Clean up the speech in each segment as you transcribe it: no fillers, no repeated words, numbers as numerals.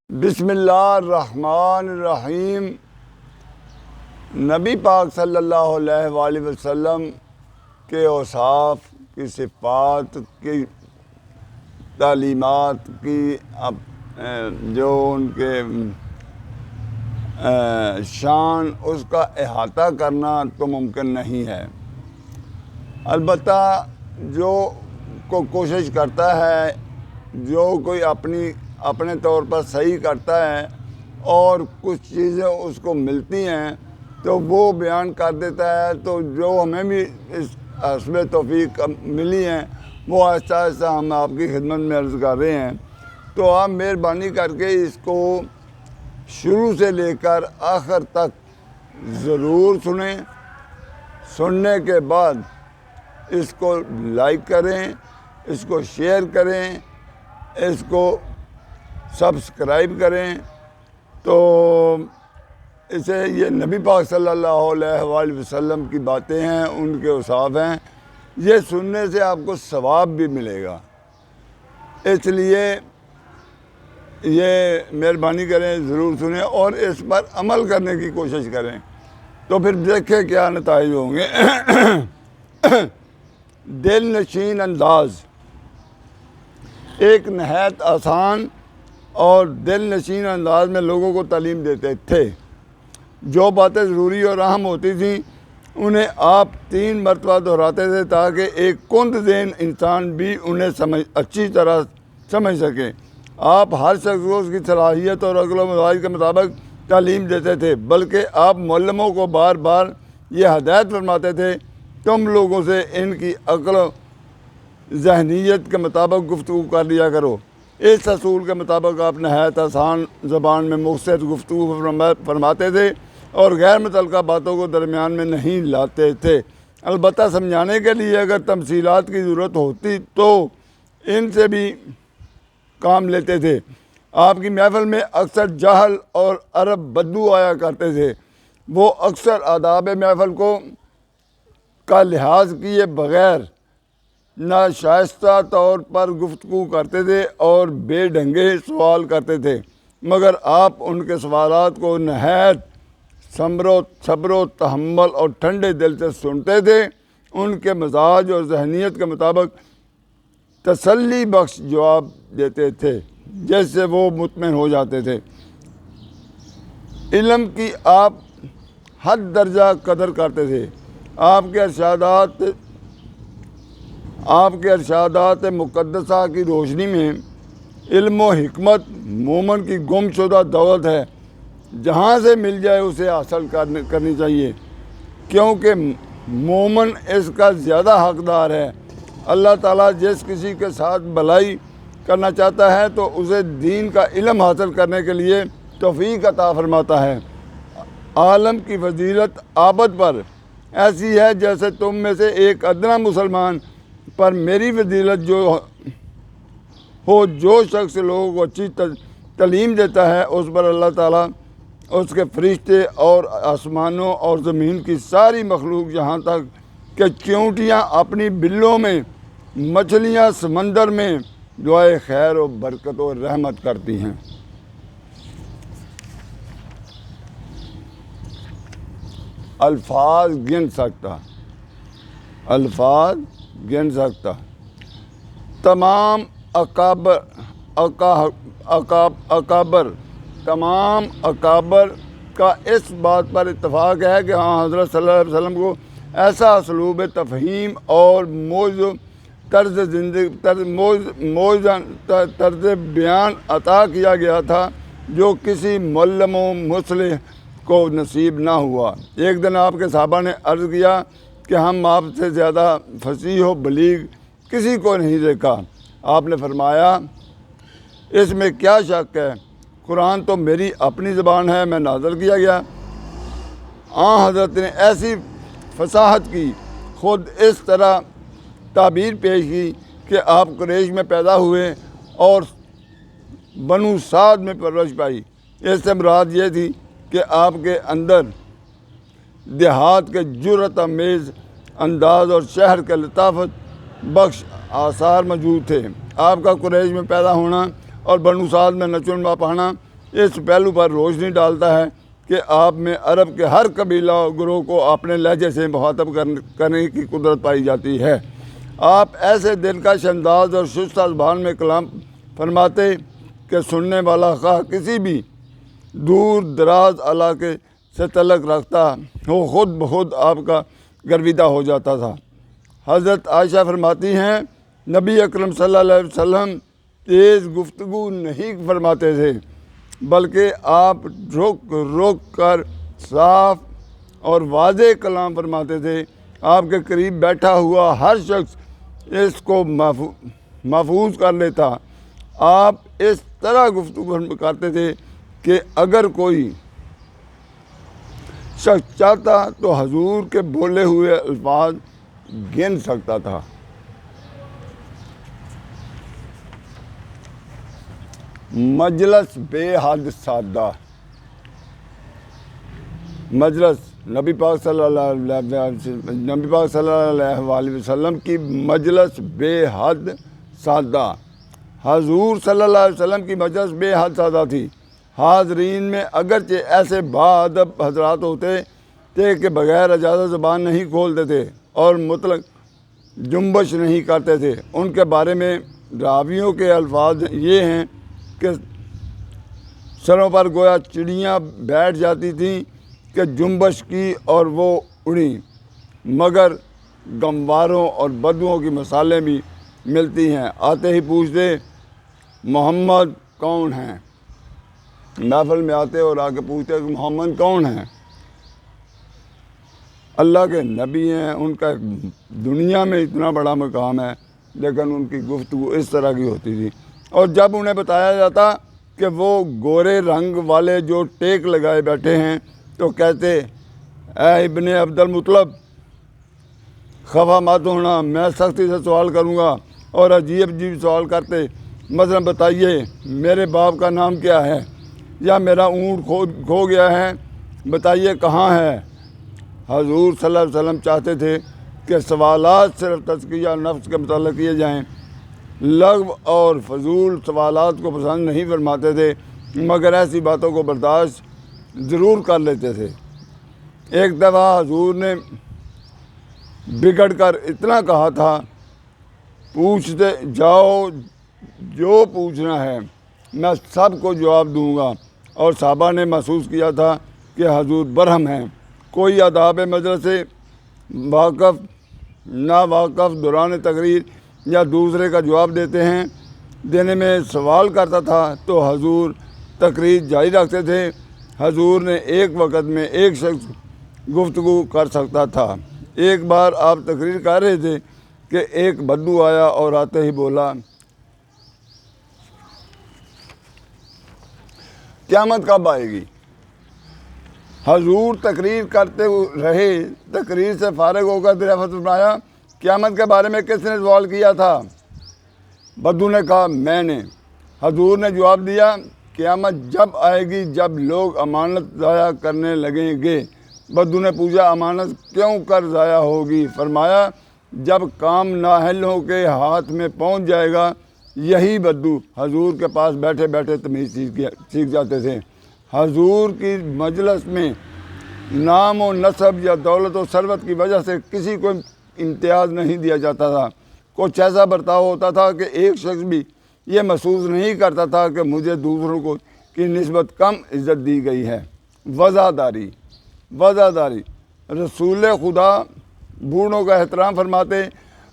بسم اللہ الرحمن الرحیم۔ نبی پاک صلی اللہ علیہ وآلہ وسلم کے اوصاف کی صفات کی تعلیمات کی جو ان کے شان اس کا احاطہ کرنا تو ممکن نہیں ہے۔ البتہ جو کوشش کرتا ہے، جو کوئی اپنے طور پر صحیح کرتا ہے اور کچھ چیزیں اس کو ملتی ہیں تو وہ بیان کر دیتا ہے، تو جو ہمیں بھی اس حسب توفیق ملی ہیں وہ آہستہ آہستہ ہم آپ کی خدمت میں عرض کر رہے ہیں۔ تو آپ مہربانی کر کے اس کو شروع سے لے کر آخر تک ضرور سنیں۔ سننے کے بعد اس کو لائک کریں، اس کو شیئر کریں، اس کو سبسکرائب کریں۔ تو اسے یہ نبی پاک صلی اللہ علیہ وآلہ وسلم کی باتیں ہیں، ان کے اوصاف ہیں، یہ سننے سے آپ کو ثواب بھی ملے گا۔ اس لیے یہ مہربانی کریں، ضرور سنیں اور اس پر عمل کرنے کی کوشش کریں، تو پھر دیکھیں کیا نتائج ہوں گے۔ دل نشین انداز ایک نہایت آسان اور دل نشین انداز میں لوگوں کو تعلیم دیتے تھے۔ جو باتیں ضروری اور اہم ہوتی تھیں انہیں آپ 3 مرتبہ دہراتے تھے تاکہ ایک کند ذہن انسان بھی انہیں اچھی طرح سمجھ سکے۔ آپ ہر شخص کو اس کی صلاحیت اور عقل و مزاج کے مطابق تعلیم دیتے تھے، بلکہ آپ معلموں کو بار بار یہ ہدایت فرماتے تھے، تم لوگوں سے ان کی عقل و ذہنیت کے مطابق گفتگو کر لیا کرو۔ اس اصول کے مطابق آپ نہایت آسان زبان میں مختصر گفتگو فرماتے تھے اور غیر متعلقہ باتوں کو درمیان میں نہیں لاتے تھے۔ البتہ سمجھانے کے لیے اگر تمثیلات کی ضرورت ہوتی تو ان سے بھی کام لیتے تھے۔ آپ کی محفل میں اکثر جاہل اور عرب بدو آیا کرتے تھے۔ وہ اکثر آداب محفل کا لحاظ کیے بغیر ناشائستہ طور پر گفتگو کرتے تھے اور بے ڈھنگے سوال کرتے تھے، مگر آپ ان کے سوالات کو نہایت صبر و تحمل اور ٹھنڈے دل سے سنتے تھے۔ ان کے مزاج اور ذہنیت کے مطابق تسلی بخش جواب دیتے تھے جس سے وہ مطمئن ہو جاتے تھے۔ علم کی آپ حد درجہ قدر کرتے تھے۔ آپ کے ارشادات مقدسہ کی روشنی میں علم و حکمت مومن کی گم شدہ دولت ہے، جہاں سے مل جائے اسے حاصل کرنی چاہیے، کیونکہ مومن اس کا زیادہ حقدار ہے۔ اللہ تعالیٰ جس کسی کے ساتھ بھلائی کرنا چاہتا ہے تو اسے دین کا علم حاصل کرنے کے لیے توفیق عطا فرماتا ہے۔ عالم کی فضیلت عابد پر ایسی ہے جیسے تم میں سے ایک ادنا مسلمان پر میری فضیلت جو شخص لوگوں کو اچھی تعلیم دیتا ہے اس پر اللہ تعالیٰ، اس کے فرشتے اور آسمانوں اور زمین کی ساری مخلوق، یہاں تک کہ چیونٹیاں اپنی بلوں میں، مچھلیاں سمندر میں دعائے خیر و برکت و رحمت کرتی ہیں۔ الفاظ گن سکتا تمام اکابر کا اس بات پر اتفاق ہے کہ ہاں حضرت صلی اللہ علیہ وسلم کو ایسا اسلوب تفہیم اور طرز بیان عطا کیا گیا تھا جو کسی معلم و مصلح کو نصیب نہ ہوا۔ ایک دن آپ کے صحابہ نے عرض کیا کہ ہم آپ سے زیادہ فصیح و بلیغ کسی کو نہیں دیکھا۔ آپ نے فرمایا اس میں کیا شک ہے، قرآن تو میری اپنی زبان ہے، میں نازل کیا گیا۔ حضرت نے ایسی فصاحت کی، خود اس طرح تعبیر پیش کی کہ آپ قریش میں پیدا ہوئے اور بنو سعد میں پرورش پائی۔ اس سے مراد یہ تھی کہ آپ کے اندر دیہات کے جرأت آمیز انداز اور شہر کے لطافت بخش آثار موجود تھے۔ آپ کا قریش میں پیدا ہونا اور بنو سعد میں نچن پانا اس پہلو پر روشنی ڈالتا ہے کہ آپ میں عرب کے ہر قبیلہ و گروہ کو اپنے لہجے سے مخاطب کرنے کی قدرت پائی جاتی ہے۔ آپ ایسے دلکش انداز اور شستہ زبان میں کلام فرماتے کہ سننے والا خواہ کسی بھی دور دراز علاقے سے تعلق رکھتا ہو خود بخود آپ کا گرویدہ ہو جاتا تھا۔ حضرت عائشہ فرماتی ہیں نبی اکرم صلی اللہ علیہ وسلم تیز گفتگو نہیں فرماتے تھے، بلکہ آپ رک رک کر صاف اور واضح کلام فرماتے تھے۔ آپ کے قریب بیٹھا ہوا ہر شخص اس کو محفوظ کر لیتا۔ آپ اس طرح گفتگو کرتے تھے کہ اگر کوئی شخص چاہتا تو حضور کے بولے ہوئے الفاظ گن سکتا تھا۔ مجلس بے حد سادہ۔ مجلس نبی پاک صلی اللہ علیہ وسلم کی مجلس بے حد سادہ۔ حضور صلی اللہ علیہ وسلم کی مجلس بے حد سادہ تھی۔ حاضرین میں اگرچہ ایسے باادب حضرات ہوتے تھے کہ بغیر اجازت زبان نہیں کھولتے تھے اور مطلق جنبش نہیں کرتے تھے۔ ان کے بارے میں راویوں کے الفاظ یہ ہیں کہ سروں پر گویا چڑیاں بیٹھ جاتی تھیں کہ جنبش کی اور وہ اڑیں، مگر گمواروں اور بدوؤں کی مثالیں بھی ملتی ہیں۔ آتے ہی پوچھتے محمد کون ہیں؟ محفل میں آتے اور آ کے پوچھتے کہ محمد کون ہیں؟ اللہ کے نبی ہیں، ان کا دنیا میں اتنا بڑا مقام ہے، لیکن ان کی گفتگو اس طرح کی ہوتی تھی۔ اور جب انہیں بتایا جاتا کہ وہ گورے رنگ والے جو ٹیک لگائے بیٹھے ہیں تو کہتے اے ابن عبد المطلب خفا مت ہونا، میں سختی سے سوال کروں گا۔ اور عجیب عجیب سوال کرتے، مثلا بتائیے میرے باپ کا نام کیا ہے، یا میرا اونٹ کھو گیا ہے، بتائیے کہاں ہے۔ حضور صلی اللہ علیہ وسلم چاہتے تھے کہ سوالات صرف تزکیہ نفس کے متعلق کیے جائیں، لغو اور فضول سوالات کو پسند نہیں فرماتے تھے، مگر ایسی باتوں کو برداشت ضرور کر لیتے تھے۔ ایک دفعہ حضور نے بگڑ کر اتنا کہا تھا، پوچھتے جاؤ جو پوچھنا ہے، میں سب کو جواب دوں گا۔ اور صحابہ نے محسوس کیا تھا کہ حضور برہم ہیں، کوئی آداب مجلس سے واقف نا واقف دوران تقریر یا دوسرے کا جواب دینے میں سوال کرتا تھا تو حضور تقریر جاری رکھتے تھے۔ حضور نے ایک وقت میں ایک شخص گفتگو کر سکتا تھا۔ ایک بار آپ تقریر کر رہے تھے کہ ایک بدو آیا اور آتے ہی بولا قیامت کب آئے گی؟ حضور تقریر کرتے رہے، تقریر سے فارغ ہو کر دریافت فرمایا قیامت کے بارے میں کس نے سوال کیا تھا؟ بدو نے کہا میں نے۔ حضور نے جواب دیا قیامت جب آئے گی جب لوگ امانت ضائع کرنے لگیں گے۔ بدو نے پوچھا امانت کیوں کر ضائع ہوگی؟ فرمایا جب کام نااہلوں کے ہاتھ میں پہنچ جائے گا۔ یہی بدو حضور کے پاس بیٹھے بیٹھے تمیز سیکھ جاتے تھے۔ حضور کی مجلس میں نام و نسب یا دولت و ثروت کی وجہ سے کسی کو امتیاز نہیں دیا جاتا تھا۔ کچھ ایسا برتاؤ ہوتا تھا کہ ایک شخص بھی یہ محسوس نہیں کرتا تھا کہ مجھے دوسروں کی نسبت کم عزت دی گئی ہے۔ وزاداری رسول خدا بوڑھوں کا احترام فرماتے۔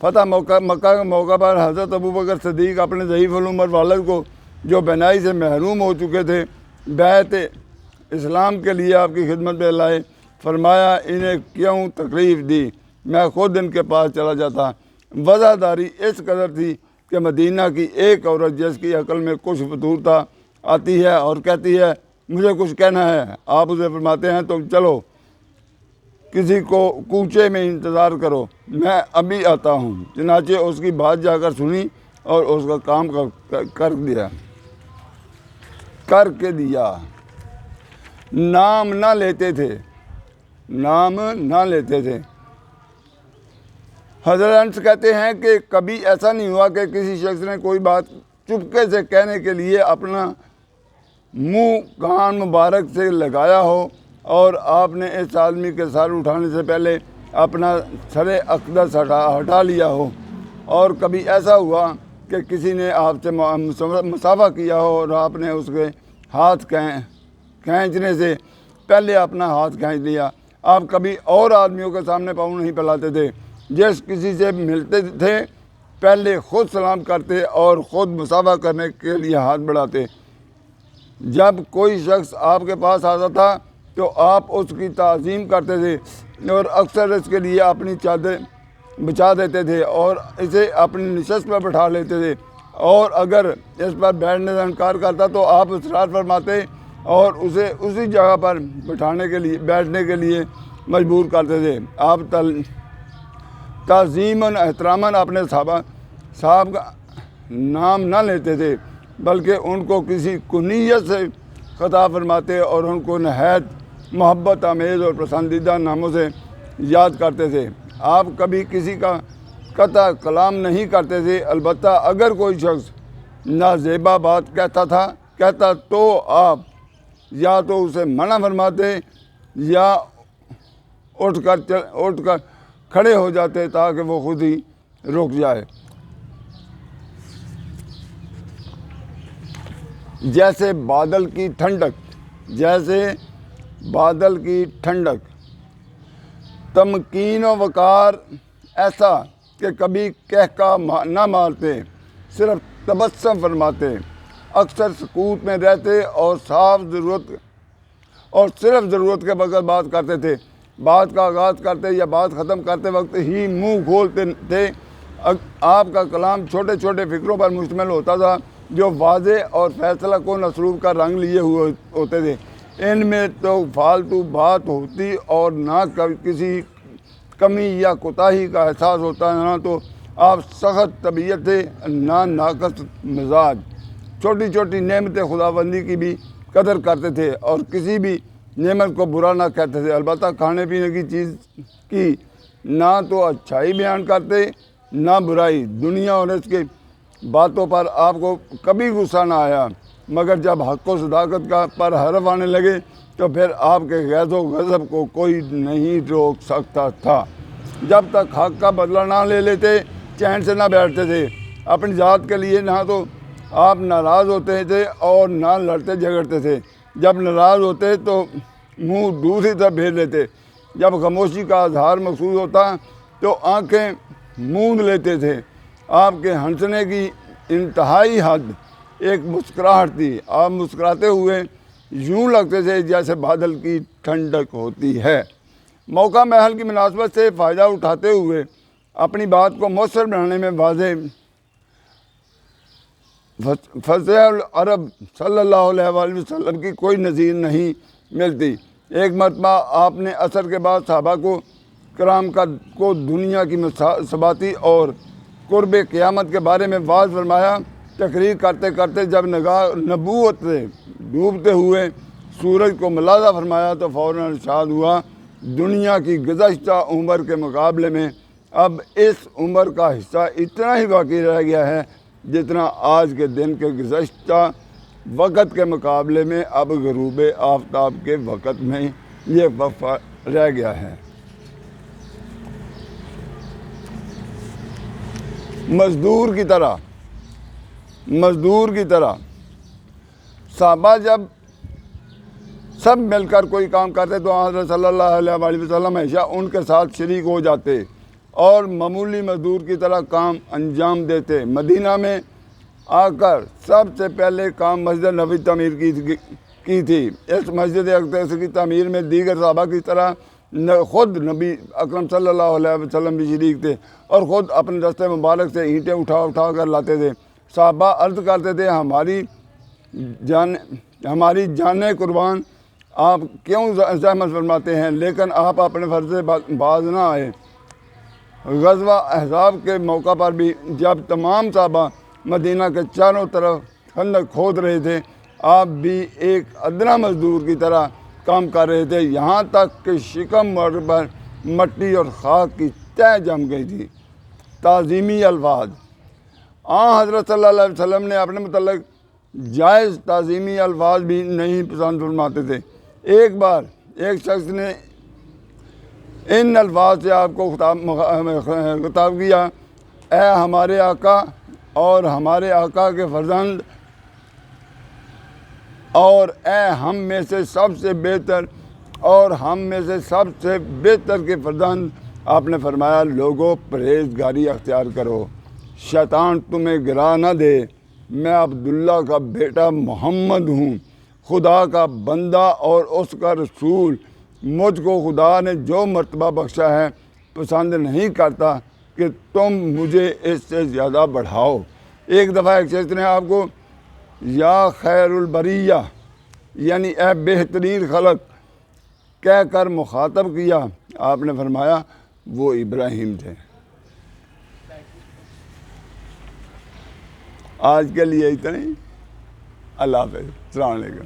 فتح مکہ کے موقع پر حضرت ابوبکر صدیق اپنے ضعیف العمر والد کو جو بینائی سے محروم ہو چکے تھے بیعت اسلام کے لیے آپ کی خدمت میں لائے۔ فرمایا انہیں کیوں تکلیف دی، میں خود ان کے پاس چلا جاتا۔ وزاداری اس قدر تھی کہ مدینہ کی ایک عورت جس کی عقل میں کچھ فطور تھا آتی ہے اور کہتی ہے مجھے کچھ کہنا ہے۔ آپ اسے فرماتے ہیں تم چلو کسی کو کوچے میں انتظار کرو، میں ابھی آتا ہوں۔ چنانچہ اس کی بات جا کر سنی اور اس کا کام کر کے دیا۔ نام نہ لیتے تھے۔ حضرت انس کہتے ہیں کہ کبھی ایسا نہیں ہوا کہ کسی شخص نے کوئی بات چپکے سے کہنے کے لیے اپنا منہ کان مبارک سے لگایا ہو اور آپ نے اس آدمی کے سر اٹھانے سے پہلے اپنا سر اقدس ہٹا لیا ہو، اور کبھی ایسا ہوا کہ کسی نے آپ سے مصافحہ کیا ہو اور آپ نے اس کے ہاتھ کھینچنے سے پہلے اپنا ہاتھ کھینچ لیا۔ آپ کبھی اور آدمیوں کے سامنے پاؤں نہیں پھیلاتے تھے، جس کسی سے ملتے تھے پہلے خود سلام کرتے اور خود مصافحہ کرنے کے لیے ہاتھ بڑھاتے۔ جب کوئی شخص آپ کے پاس آتا تھا تو آپ اس کی تعظیم کرتے تھے اور اکثر اس کے لیے اپنی چادر بچھا دیتے تھے اور اسے اپنی نشست پر بٹھا لیتے تھے، اور اگر اس پر بیٹھنے سے انکار کرتا تو آپ اصرار فرماتے اور اسے اسی جگہ پر بیٹھنے کے لیے مجبور کرتے تھے۔ آپ تعظیماً احتراماً اپنے صاحب کا نام نہ لیتے تھے، بلکہ ان کو کسی کنیت سے خطاب فرماتے اور ان کو نہایت محبت آمیز اور پسندیدہ ناموں سے یاد کرتے تھے۔ آپ کبھی کسی کا قطع کلام نہیں کرتے تھے، البتہ اگر کوئی شخص نازیبا بات کہتا تو آپ یا تو اسے منع فرماتے یا اٹھ کر کھڑے ہو جاتے تاکہ وہ خود ہی رک جائے۔ جیسے بادل کی ٹھنڈک، تمکین و وقار ایسا کہ کبھی کہکا نہ مارتے، صرف تبسم فرماتے، اکثر سکوت میں رہتے اور صرف ضرورت کے وقت بات کرتے تھے۔ بات کا آغاز کرتے یا بات ختم کرتے وقت ہی منہ کھولتے تھے۔ آپ کا کلام چھوٹے چھوٹے فکروں پر مشتمل ہوتا تھا جو واضح اور فیصلہ کن اسلوب کا رنگ لیے ہوئے ہوتے تھے۔ ان میں تو فالتو بات ہوتی اور نہ کسی کمی یا کوتاہی کا احساس ہوتا، نہ تو آپ سخت طبیعت تھے نہ ناقص مزاج۔ چھوٹی چھوٹی نعمت خداوندی کی بھی قدر کرتے تھے اور کسی بھی نعمت کو برا نہ کہتے تھے، البتہ کھانے پینے کی چیز کی نہ تو اچھائی بیان کرتے نہ برائی۔ دنیا اور اس کی باتوں پر آپ کو کبھی غصہ نہ آیا، مگر جب حق و صداقت پر حرف آنے لگے تو پھر آپ کے غیظ و غضب کو کوئی نہیں روک سکتا تھا۔ جب تک حق کا بدلہ نہ لے لیتے چین سے نہ بیٹھتے تھے۔ اپنی ذات کے لیے نہ تو آپ ناراض ہوتے تھے اور نہ لڑتے جھگڑتے تھے۔ جب ناراض ہوتے تو منہ دوسری طرف پھیر لیتے، جب خاموشی کا اظہار مقصود ہوتا تو آنکھیں موند لیتے تھے۔ آپ کے ہنسنے کی انتہائی حد ایک مسکراہٹ تھی۔ آپ مسکراتے ہوئے یوں لگتے تھے جیسے بادل کی ٹھنڈک ہوتی ہے۔ موقع محل کی مناسبت سے فائدہ اٹھاتے ہوئے اپنی بات کو مؤثر بنانے میں واضح فصیح العرب صلی اللہ علیہ وآلہ وسلم کی کوئی نظیر نہیں ملتی۔ ایک مرتبہ آپ نے عصر کے بعد صحابہ کرام کو دنیا کی ثباتی اور قرب قیامت کے بارے میں واعظ فرمایا۔ تقریر کرتے کرتے جب نبوت سے ڈوبتے ہوئے سورج کو ملاحظہ فرمایا تو فوراً ارشاد ہوا، دنیا کی گزشتہ عمر کے مقابلے میں اب اس عمر کا حصہ اتنا ہی باقی رہ گیا ہے جتنا آج کے دن کے گزشتہ وقت کے مقابلے میں اب غروب آفتاب کے وقت میں یہ وقفہ رہ گیا ہے۔ مزدور کی طرح صحابہ جب سب مل کر کوئی کام کرتے تو حضرت صلی اللہ علیہ وآلہ وسلم ہمیشہ ان کے ساتھ شریک ہو جاتے اور معمولی مزدور کی طرح کام انجام دیتے۔ مدینہ میں آ کر سب سے پہلے کام مسجد نبوی تعمیر کی تھی۔ اس مسجد اقدس کی تعمیر میں دیگر صحابہ کی طرح خود نبی اکرم صلی اللہ علیہ وسلم بھی شریک تھے اور خود اپنے دستے مبارک سے اینٹیں اٹھا کر لاتے تھے۔ صحابہ عرض کرتے تھے، ہماری جانیں قربان، آپ کیوں زحمت فرماتے ہیں؟ لیکن آپ اپنے فرض سے باز نہ آئے۔ غزوہ احزاب کے موقع پر بھی جب تمام صحابہ مدینہ کے چاروں طرف خندق کھود رہے تھے، آپ بھی ایک ادنیٰ مزدور کی طرح کام کر رہے تھے، یہاں تک کہ شکم پر مٹی اور خاک کی تہ جم گئی تھی۔ تعظیمی الفاظ۔ حضرت صلی اللہ علیہ وسلم نے اپنے متعلق جائز تعظیمی الفاظ بھی نہیں پسند فرماتے تھے۔ ایک بار ایک شخص نے ان الفاظ سے آپ کو خطاب کیا، اے ہمارے آقا اور ہمارے آقا کے فرزند، اور اے ہم میں سے سب سے بہتر اور ہم میں سے سب سے بہتر کے فرزند۔ آپ نے فرمایا، لوگوں پرہیزگاری اختیار کرو، شیطان تمہیں گرا نہ دے۔ میں عبداللہ کا بیٹا محمد ہوں، خدا کا بندہ اور اس کا رسول۔ مجھ کو خدا نے جو مرتبہ بخشا ہے پسند نہیں کرتا کہ تم مجھے اس سے زیادہ بڑھاؤ۔ ایک دفعہ ایک شخص نے آپ کو یا خیر البریہ یعنی اے بہترین خلق کہہ کر مخاطب کیا۔ آپ نے فرمایا وہ ابراہیم تھے۔ آج کے لیے اتنا ہی۔ اللہ حافظ، السلام علیکم۔